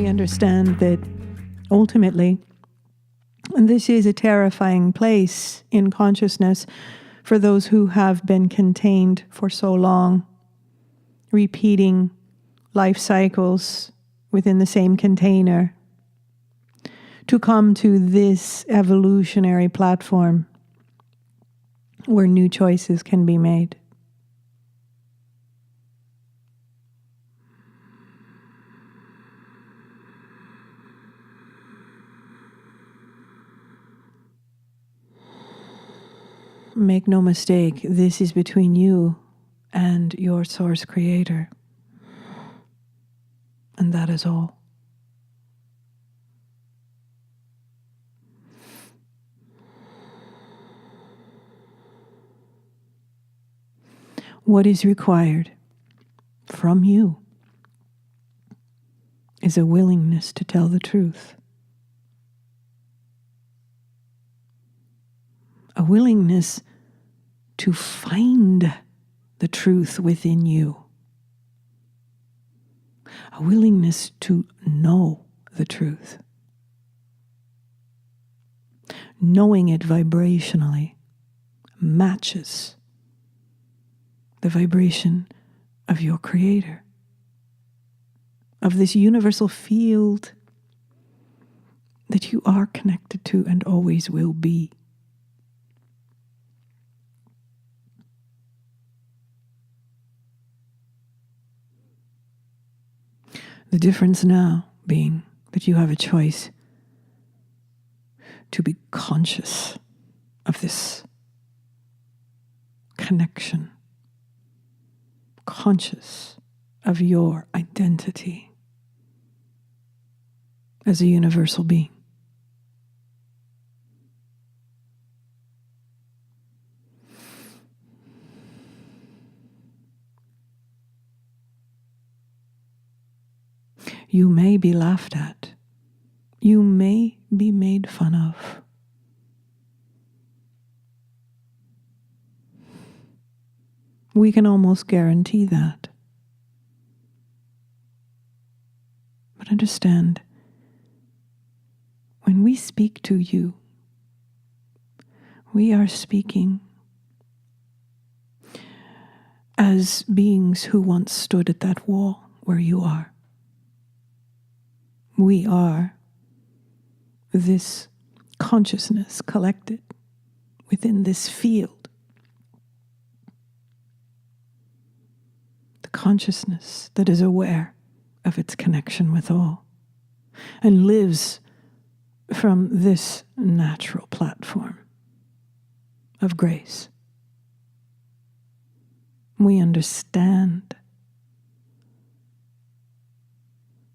understand that ultimately, this is a terrifying place in consciousness for those who have been contained for so long, repeating life cycles within the same container, to come to this evolutionary platform where new choices can be made. Make no mistake, this is between you and your source creator. And that is all. What is required from you is a willingness to tell the truth. A willingness to find the truth within you. A willingness to know the truth. Knowing it vibrationally matches the vibration of your creator, of this universal field that you are connected to and always will be. The difference now being that you have a choice to be conscious of this connection, conscious of your identity as a universal being. You may be laughed at. You may be made fun of. We can almost guarantee that. But understand, when we speak to you, we are speaking as beings who once stood at that wall where you are. We are this consciousness collected within this field. The consciousness that is aware of its connection with all and lives from this natural platform of grace. We understand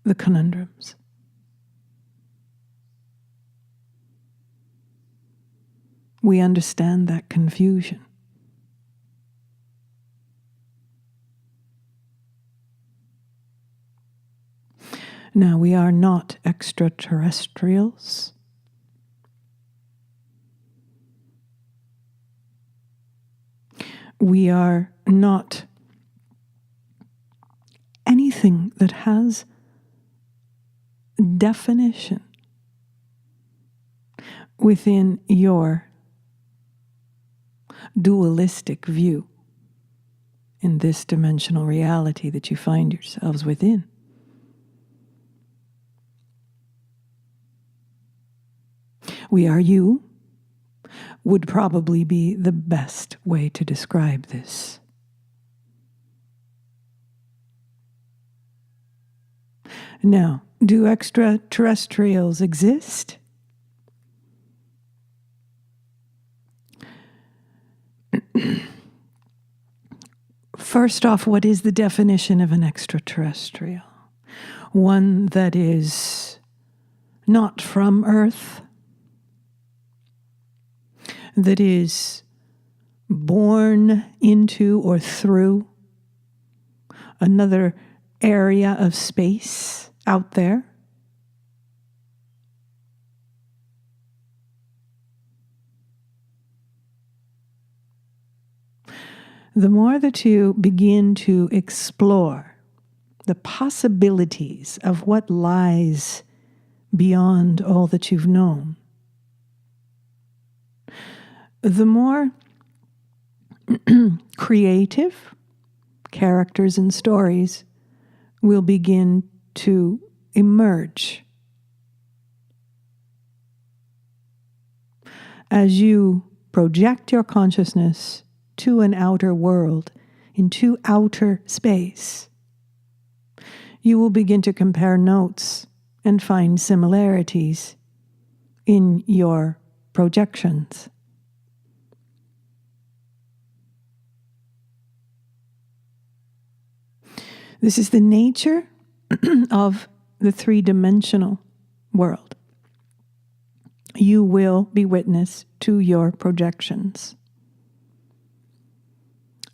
the conundrums. We understand that confusion. Now, we are not extraterrestrials. We are not anything that has definition within your dualistic view in this dimensional reality that you find yourselves within. We are you would probably be the best way to describe this. Now, do extraterrestrials exist? First off, what is the definition of an extraterrestrial? One that is not from Earth, that is born into or through another area of space out there. The more that you begin to explore the possibilities of what lies beyond all that you've known, the more creative characters and stories will begin to emerge as you project your consciousness to an outer world, into outer space. You will begin to compare notes and find similarities in your projections. This is the nature of the three-dimensional world. You will be witness to your projections.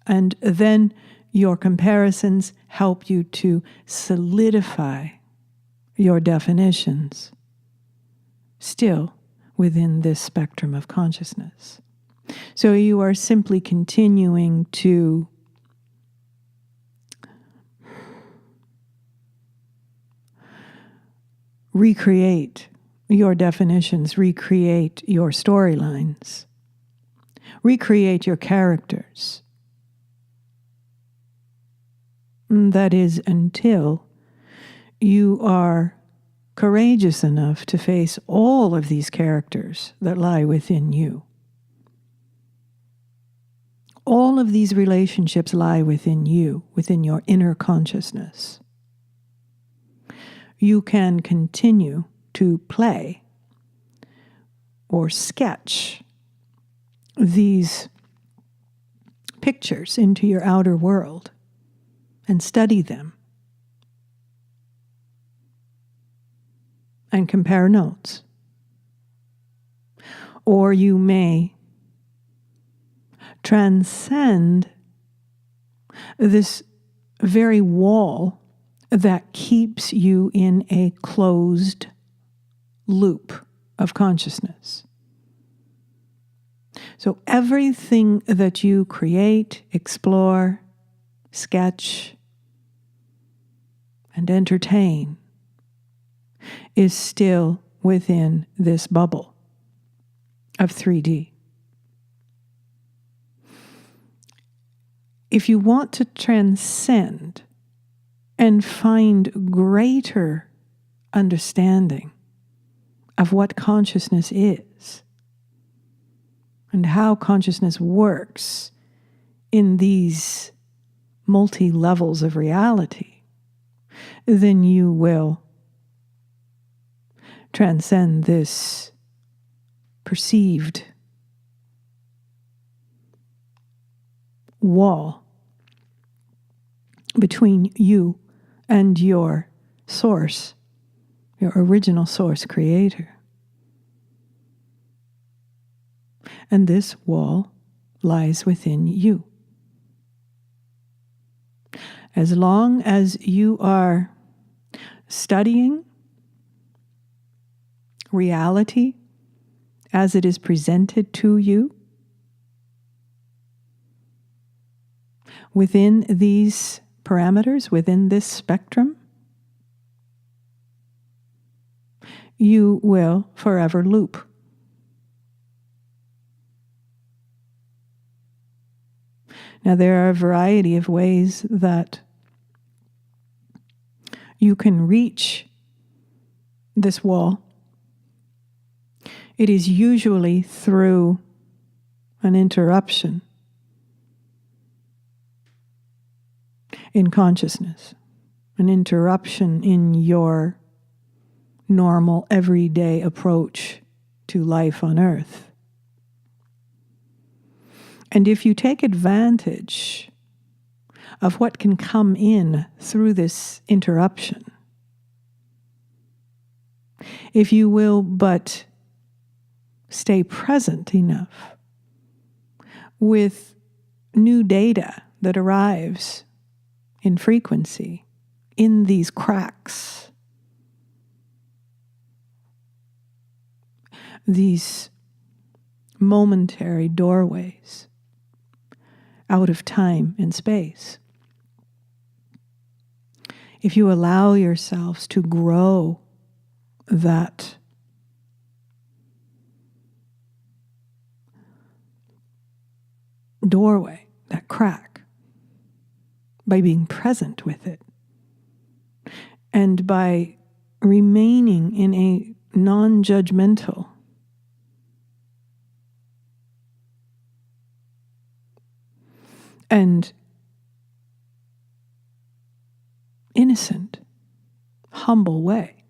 And then your comparisons help you to solidify your definitions, still within this spectrum of consciousness. So you are simply continuing to recreate your definitions, recreate your storylines, recreate your characters. That is, until you are courageous enough to face all of these characters that lie within you. All of these relationships lie within you, within your inner consciousness. You can continue to play or sketch these pictures into your outer world and study them and compare notes. Or you may transcend this very wall that keeps you in a closed loop of consciousness. So everything that you create, explore, sketch, and entertain is still within this bubble of 3D. If you want to transcend and find greater understanding of what consciousness is and how consciousness works in these multi-levels of reality, then you will transcend this perceived wall between you and your source, your original source creator. And this wall lies within you. As long as you are studying reality as it is presented to you within these parameters, within this spectrum, you will forever loop. Now, there are a variety of ways that you can reach this wall. It is usually through an interruption in consciousness, an interruption in your normal, everyday approach to life on earth. And if you take advantage of what can come in through this interruption, if you will but stay present enough with new data that arrives in frequency in these cracks, these momentary doorways out of time and space. if you allow yourselves to grow that doorway, that crack, by being present with it, and by remaining in a non-judgmental and innocent, humble way,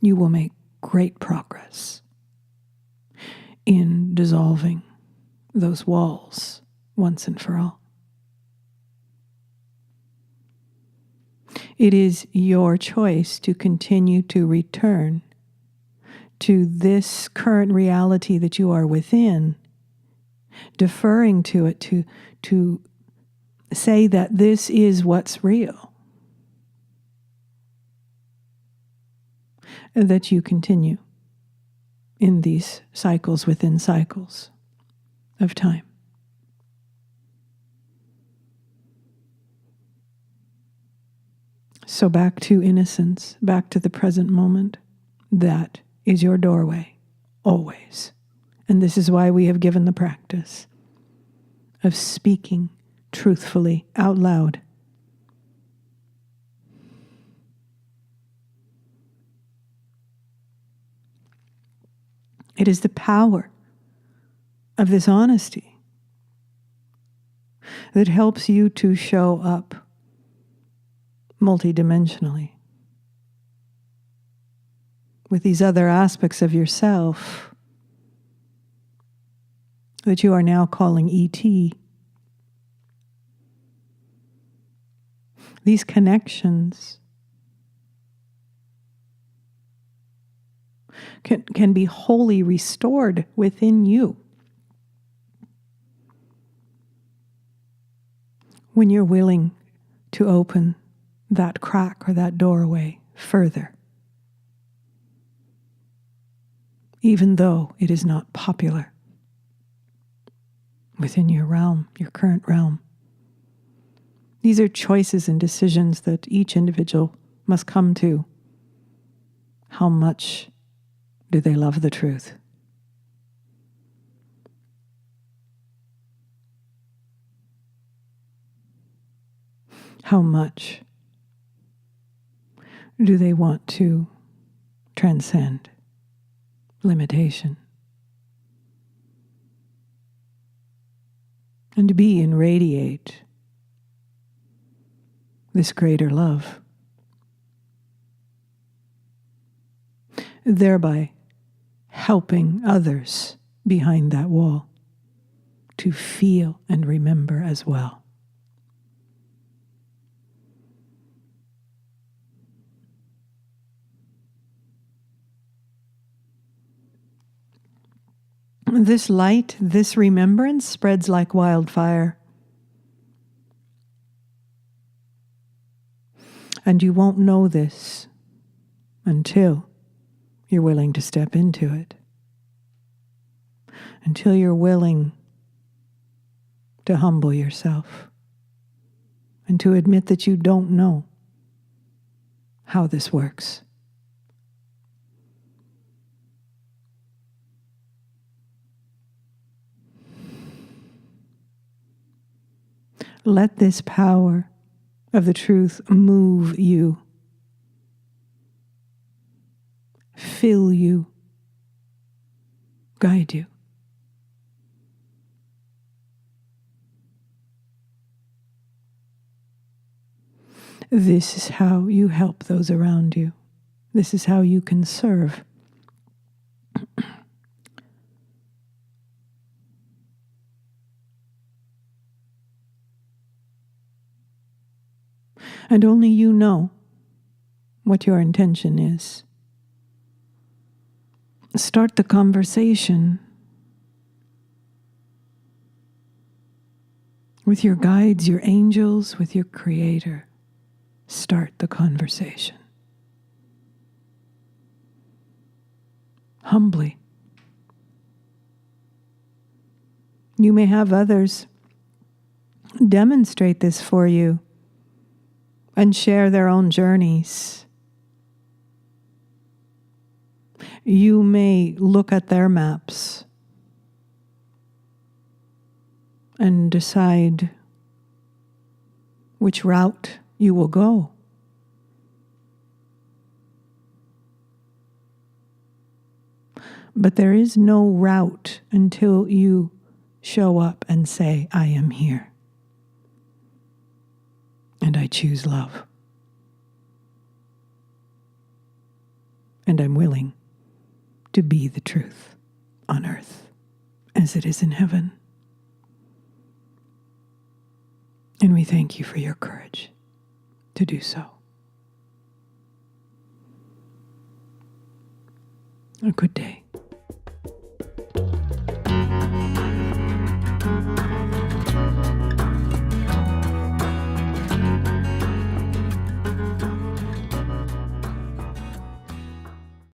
you will make great progress in dissolving those walls once and for all. It is your choice to continue to return to this current reality that you are within, deferring to it, to say that this is what's real, and that you continue in these cycles within cycles of time. So back to innocence, back to the present moment. That is your doorway, always. And this is why we have given the practice of speaking truthfully out loud. It is the power of this honesty that helps you to show up multidimensionally with these other aspects of yourself that you are now calling ET. These connections can be wholly restored within you when you're willing to open that crack or that doorway further, even though it is not popular within your realm, your current realm. These are choices and decisions that each individual must come to. How much do they love the truth? How much do they want to transcend limitation and to be and radiate this greater love, thereby helping others behind that wall to feel and remember as well. This light, this remembrance spreads like wildfire. And you won't know this until you're willing to step into it. Until you're willing to humble yourself and to admit that you don't know how this works. Let this power of the truth move you, fill you, guide you. This is how you help those around you. This is how you can serve. And only you know what your intention is. Start the conversation with your guides, your angels, with your Creator. Start the conversation. Humbly. You may have others demonstrate this for you and share their own journeys. You may look at their maps and decide which route you will go. But there is no route until you show up and say, I am here. And I choose love. And I'm willing to be the truth on earth as it is in heaven. And we thank you for your courage to do so. A good day.